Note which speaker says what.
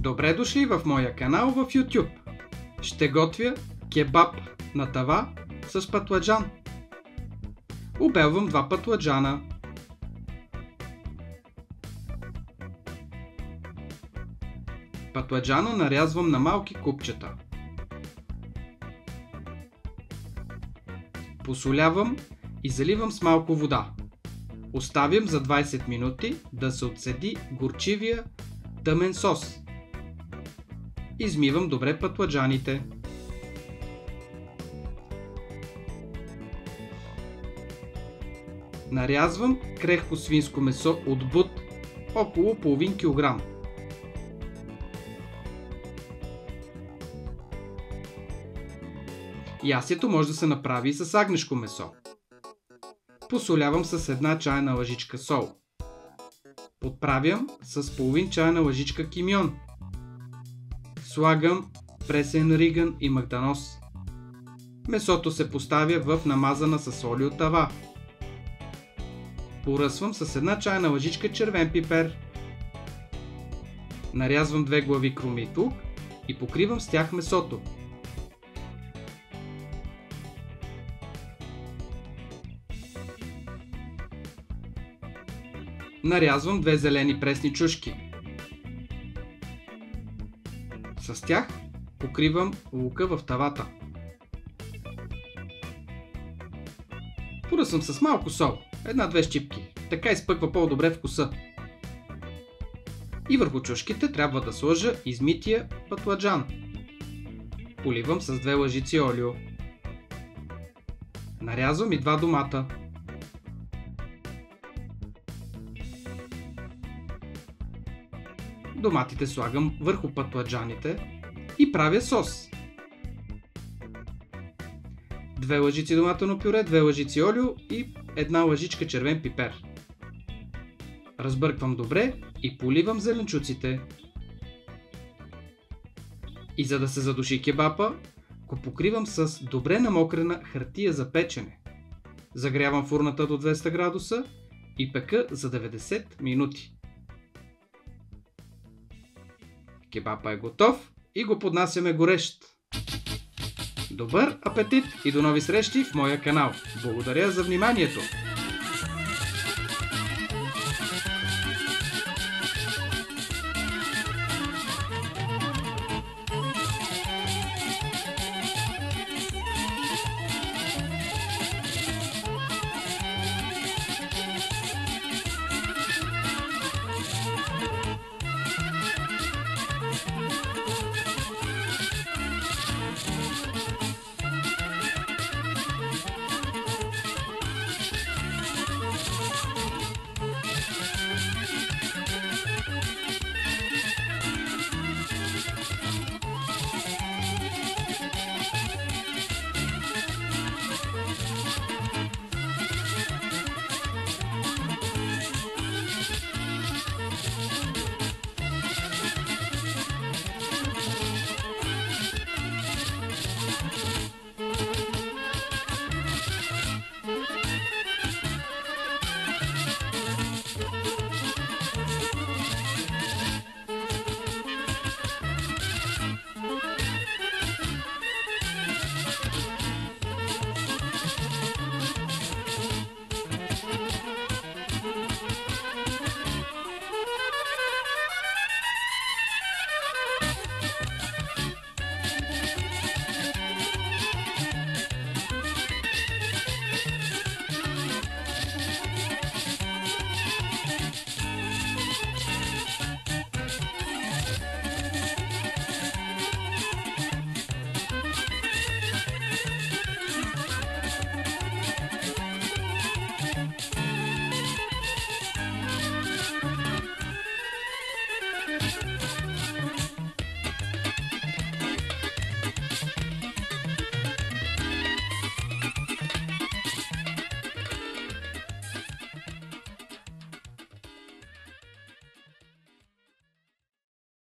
Speaker 1: Добре дошли в моя канал в YouTube. Ще готвя кебаб на тава с патладжан. Обелвам 2 патладжана. Патладжана нарязвам на малки купчета. Посолявам и заливам с малко вода. Оставям за 20 минути да се отседи горчивия тъмен сос. Измивам добре патладжаните. Нарязвам крехко свинско месо от бут, около половин килограм. Ястието може да се направи и с агнешко месо. Посолявам с 1 чайна лъжичка сол. Подправям с половин чайна лъжичка кимьон. Слагам пресен риган и магдanoz. Месото се поставя в намазана с олио тава. Поръсвам с 1 чайна лъжичка червен пипер. Нарязвам 2 глави кромит лук и покривам с тях месото. Нарязвам 2 зелени пресни чушки. С тях покривам лука в тавата. Поръсвам с малко сол, 1-2 щипки, така изпъква по-добре вкуса. И върху чушките трябва да сложа измития патладжан. Поливам с 2 лъжици олио. Нарязвам и 2 домата. Доматите слагам върху патладжаните и правя сос. 2 лъжици доматено пюре, 2 лъжици олио и 1 лъжичка червен пипер. Разбърквам добре и поливам зеленчуците. И за да се задуши кебапа, го покривам с добре намокрена хартия за печене. Загрявам фурната до 200 градуса и пека за 90 минути. Кебапа е готов и го поднасяме горещ. Добър апетит и до нови срещи в моя канал. Благодаря за вниманието!